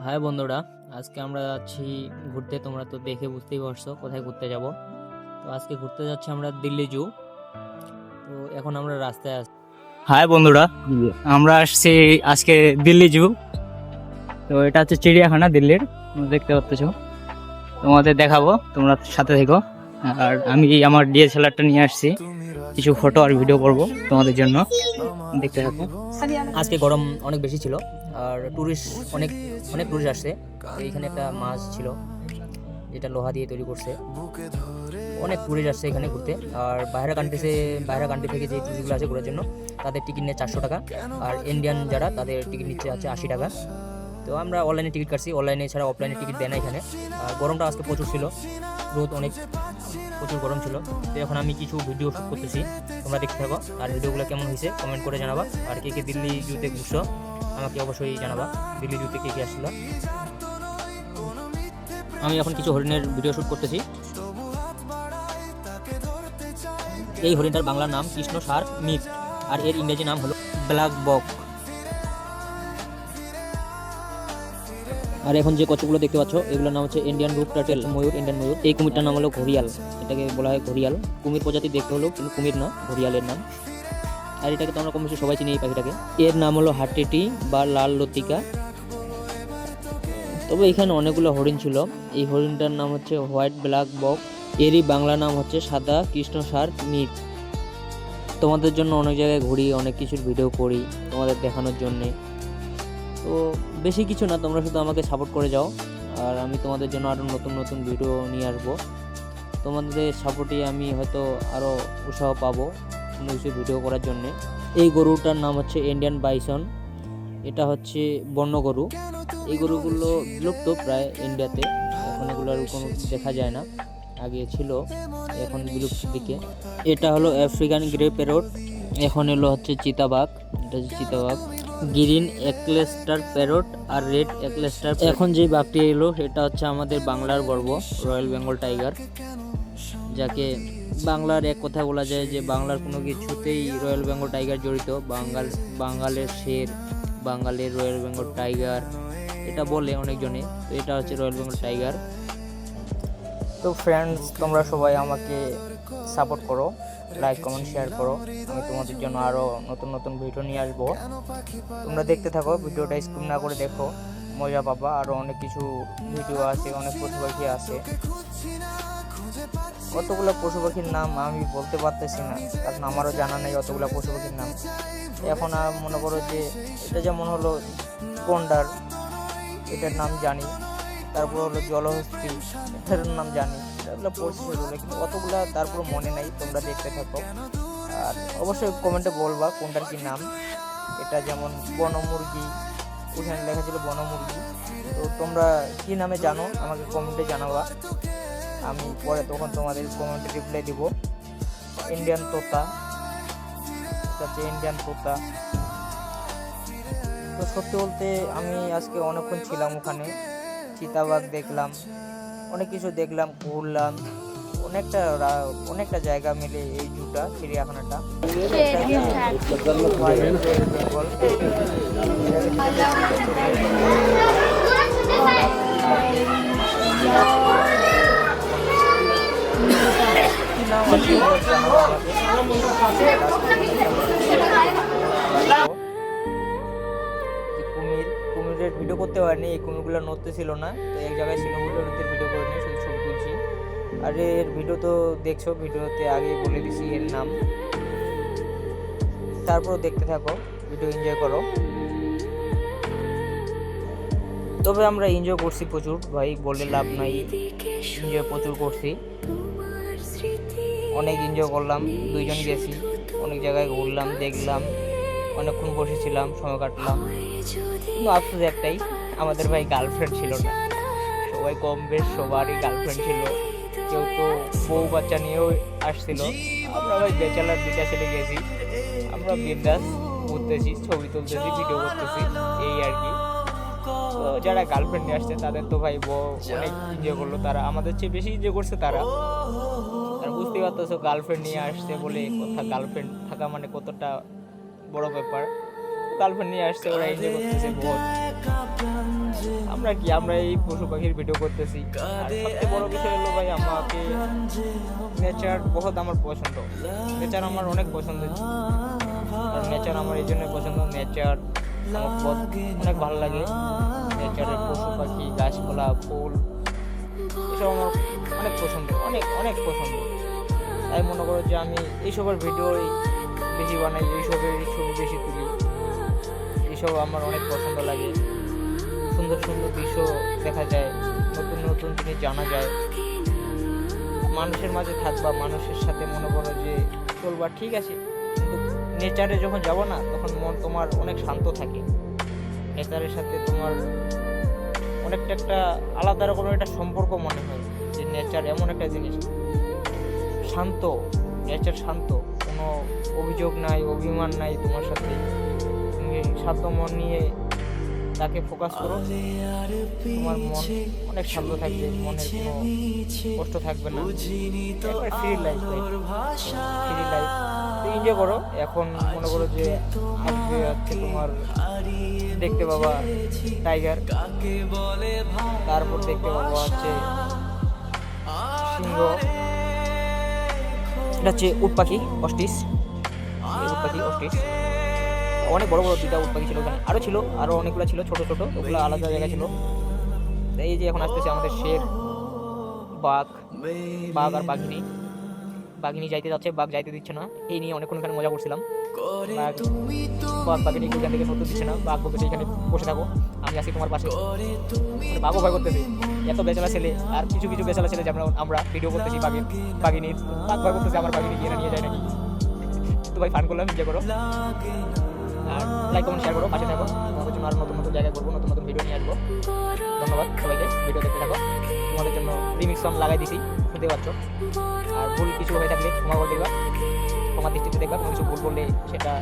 High বন্ধুরা, আজকে আমরা যাচ্ছি ঘুরতে। তোমরা তো দেখে বুঝতেই পারছো কোথায় ঘুরতে যাব। তো আজকে ঘুরতে যাচ্ছি আমরা দিল্লি জু। তো এখন আমরা রাস্তায় আছি। হাই বন্ধুরা, আমরা আসছি আজকে দিল্লি জু। তো এটা হচ্ছে চিড়িয়াখানা দিল্লির, তোমরা দেখতে পাচ্ছ। তোমাদের দেখাবো, তোমরা সাথে থেকো। আর আমি আমার ডিএসএলআরটা নিয়ে আসছি, কিছু ফটো আর ভিডিও করব তোমাদের জন্য, দেখতে থাকো। আজকে গরম অনেক বেশি ছিল আর টুরিস্ট অনেক অনেক টুরিস্ট আসছে। এইখানে একটা মাছ ছিল যেটা লোহা দিয়ে তৈরি করছে। অনেক টুরিস্ট আসছে এখানে ঘুরতে। আর বাইরের কান্ট্রি থেকে যে টুরিস্টগুলো আছে ঘোরার জন্য, তাদের টিকিট নিয়ে 400 টাকা। আর ইন্ডিয়ান যারা, তাদের টিকিট নিচ্ছে আছে 80 টাকা। তো আমরা অনলাইনে টিকিট কাটছি, অনলাইনে ছাড়া অফলাইনে টিকিট দেয় না এখানে। আর গরমটা আজকে প্রচুর ছিল, রোদ অনেক, প্রচুর গরম ছিল। তো এখন আমি কিছু ভিডিও শ্যুট করতেছি, তোমরা দেখতে থাকো। আর ভিডিওগুলো কেমন হয়েছে কমেন্ট করে জানাবা। আর কে কে দিল্লি জুতে ঘুরছো আমাকে অবশ্যই জানাবা, দিল্লি জুতে কে কে আসলো। আমি এখন কিছু হরিণের ভিডিও শ্যুট করতেছি। এই হরিণটার বাংলা নাম কৃষ্ণ শার্ক মিট, আর এর ইংরেজি নাম হলো ব্ল্যাক বক। আর এখন যে কচ্ছপগুলো দেখতে পাচ্ছ, এগুলোর নাম হচ্ছে ইন্ডিয়ান রুট টার্টেল, ময়ূর, ইন্ডিয়ান ময়ূর। এই কুমিরটার নাম হলো ঘড়িয়াল, এটাকে বলা হয় ঘড়িয়াল। কুমির প্রজাতি দেখতে হলো, কিন্তু কুমির না, ঘড়িয়ালের নাম। আর এটাকে তো আমরা কম বেশি সবাই চিনি এই পাখিটাকে। এর নাম হলো হাটেটি বা লাল লতিকা। তবে এখানে অনেকগুলো হরিণ ছিল। এই হরিণটার নাম হচ্ছে হোয়াইট ব্ল্যাক বক। এরই বাংলা নাম হচ্ছে সাদা কৃষ্ণ শার্ক মিট। তোমাদের জন্য অনেক জায়গায় ঘুরি, অনেক কিছুর ভিডিও করি তোমাদের দেখানোর জন্যে। তো বেশি কিছু না, তোমরা শুধু আমাকে সাপোর্ট করে যাও, আর আমি তোমাদের জন্য আরও নতুন নতুন ভিডিও নিয়ে আসবো। তোমাদের সাপোর্টে আমি হয়তো আরও উৎসাহ পাবো কোনো কিছু ভিডিও করার জন্যে। এই গরুটার নাম হচ্ছে ইন্ডিয়ান বাইসন, এটা হচ্ছে বন্য গরু। এই গরুগুলো বিলুপ্ত প্রায় ইন্ডিয়াতে, এখন এগুলোর কোনো দেখা যায় না। আগে ছিল, এখন বিলুপ্তির দিকে। এটা হলো আফ্রিকান গ্রে প্যারট, এখন এলো হচ্ছে চিতাবাঘ। এটা হচ্ছে চিতাবাঘ। গ্রিন একলেস্টার প্যারট আর রেড একলেস্টার। এখন যে বাঘটি এলো সেটা হচ্ছে আমাদের বাংলার গর্ব, রয়্যাল বেঙ্গল টাইগার, যাকে বাংলার এক কথা বলা যায় যে বাংলার কোনো কিছুতেই রয়্যাল বেঙ্গল টাইগার জড়িত। বাঙালের শের, বাঙালির রয়্যাল বেঙ্গল টাইগার, এটা বলে অনেকজনে। তো এটা হচ্ছে রয়্যাল বেঙ্গল টাইগার। তো ফ্রেন্ডস, তোমরা সবাই আমাকে সাপোর্ট করো, লাইক কমেন্ট শেয়ার করো। আমি তোমাদের জন্য আরও নতুন নতুন ভিডিও নিয়ে আসবো। তোমরা দেখতে থাকো, ভিডিওটা স্কিপ না করে দেখো, মজা পাবা। আরও অনেক কিছু ভিডিও আছে, অনেক পশু পাখি আছে। অতগুলো পশু পাখির নাম আমি বলতে পারতেছি না, কারণ আমারও জানা নেই অতগুলো পশু পাখির নাম। এখন আর মনে করো যে এটা যেমন হলো গন্ডার, এটার নাম জানি। তারপর হলো জলহস্তি, এটার নাম জানি। এগুলো পড়ছি সেগুলো, কিন্তু অতগুলো তারপর মনে নাই। তোমরা দেখতে থাকো, আর অবশ্যই কমেন্টে বলবা কোনটার কি নাম। এটা যেমন বনমুরগি, ওখানে লেখা ছিল বনমুরগি। তো তোমরা কি নামে জানো আমাকে কমেন্টে জানাবা, আমি পরে তখন তোমাদের কমেন্টে রিপ্লাই দিব। ইন্ডিয়ান তোতা, এটা হচ্ছে ইন্ডিয়ান তোতা। তো সত্যি বলতে আমি আজকে অনেকক্ষণ ছিলাম ওখানে, চিতাবাঘ দেখলাম, অনেক কিছু দেখলাম, ঘুরলাম, অনেকটা জায়গা মিলে এই জুটা, চিড়িয়াখানাটা। কুমিরের ভিডিও করতে পারিনি, এই কুমিরগুলো নড়তে ছিল না, তো এক জায়গায় ছিল বলে ওদের ভিডিও করিনি, শুধু ছবি তুলছি। আর এর ভিডিও তো দেখছো, ভিডিওতে আগে বলে দিছি এর নাম। তারপর দেখতে থাকো, ভিডিও এনজয় করো। তবে আমরা এনজয় করছি প্রচুর ভাই, বলে লাভ নাই, এনজয় প্রচুর করছি, অনেক এনজয় করলাম। দুইজন গেছি, অনেক জায়গায় ঘুরলাম, দেখলাম, অনেকক্ষণ বসেছিলাম, সময় কাটলাম। কিন্তু আফসোস একটাই, আমাদের ভাই গার্লফ্রেন্ড ছিল না। সবাই কম বেশ সবারই গার্লফ্রেন্ড ছিল, কেউ তো বউ বাচ্চা নিয়েও আসছিল। আমরা ভাই ব্যাচেলার দুইটা ছেলে গেছি, আমরা বিন্দাস ঘুরতেছি, ছবি তুলতেছি, ভিডিও করতেছি, এই আর কি। তো যারা গার্লফ্রেন্ড নিয়ে আসছে তাদের তো ভাই বউ অনেক এনজয় করলো, তারা আমাদের চেয়ে বেশি এনজয় করছে। তারা বুঝতেই পারতেছো, গার্লফ্রেন্ড নিয়ে আসছে বলে কথা, গার্লফ্রেন্ড থাকা মানে কতটা বড় ব্যাপার। গার্লফ্রেন্ড নিয়ে আসছে, ওরা এনজয় করতেছে বহুত। আমরা আমরা এই পশু পাখির ভিডিও করতেছি। আর সবচেয়ে বড় বিষয় হলো ভাই, আমাকে নেচার বহুত আমার পছন্দ, নেচার আমার অনেক পছন্দ। আর নেচার আমার এই জন্য পছন্দ, নেচার আমার অনেক ভালো লাগে। নেচারের পশু পাখি, গাছপালা, ফুল, এসব আমার অনেক পছন্দ, অনেক অনেক পছন্দ। তাই মনে করো যে আমি এইসবের ভিডিওই বেশি বানাই, এইসবের ছবি বেশি তুলি। এইসব আমার অনেক পছন্দ লাগে। সুন্দর সুন্দর দৃশ্য দেখা যায়, নতুন নতুন জিনিস জানা যায়। মানুষের মাঝে থাকবা, মানুষের সাথে মনে করো যে চলবা, ঠিক আছে, কিন্তু নেচারে যখন যাবো না, তখন মন তোমার অনেক শান্ত থাকে। নেচারের সাথে তোমার অনেকটা একটা আলাদা রকমের একটা সম্পর্ক মনে হয়। যে নেচার এমন একটা জিনিস, শান্ত, নেচার শান্ত, কোনো অভিযোগ নাই, অভিমান নাই তোমার সাথে। তুমি শান্ত মন নিয়ে তাকে ফোকাস করো, তোমার মন অনেক শান্ত থাকবে, মনের কোনো কষ্ট থাকবে না। একবার free life, free life enjoy করো। এখন মনে করো যে আসবে হচ্ছে তোমার দেখতে পাবা টাইগার, তারপর দেখতে পাবা হচ্ছে সিংহ, এটা হচ্ছে উট পাখি, অস্ট্রিচ, উট পাখি অস্ট্রিচ। অনেক বড় বড় দুইটা উট পাখি ছিল ওখানে, আরও ছিল, আরও অনেকগুলো ছিল ছোট ছোট, ওগুলো আলাদা জায়গায় ছিল। এই যে এখন আসতেছে আমাদের শের, বাঘ, বাঘ আর বাঘিনী। বাঘিনী যাইতে যাচ্ছে, বাঘ যাইতে দিচ্ছে না। এই নিয়ে অনেকক্ষণ এখানে মজা করছিলাম। বাঘ বাঘিনী এখান থেকে সত্য দিচ্ছে না, বাঘ বলতেছে এখানে বসে থাকো, আমি আছি তোমার পাশে। বাঘও ভয় করতেছে, এত বেচালা ছেলে। আর কিছু কিছু বেচালা ছেলে যেমন আমরা ভিডিও করতেছি বাঘিনীর, বাঘ ভয় করতেছে আমার বাঘিনী গিয়ে নিয়ে যায় নাকি। তো ভাই ফান করলাম, এনজয় করো, আর লাইক কমেন্ট শেয়ার করো, পাশে থাকো। তোমাদের জন্য আরও নতুন নতুন জায়গায় করবো, নতুন নতুন ভিডিও নিয়ে আসবো। ধন্যবাদ সবাইকে, ভিডিও দেখতে থাকো। তোমাদের জন্য রিমিক্স সং লাগাই দিছি, শুনতে পাচ্ছ। আর ভুল কিছু হয়ে থাকলে ক্ষমা করে দেখবা, ক্ষমা দৃষ্টিতে দেখবা। কোনো কিছু ভুল করলে সেটা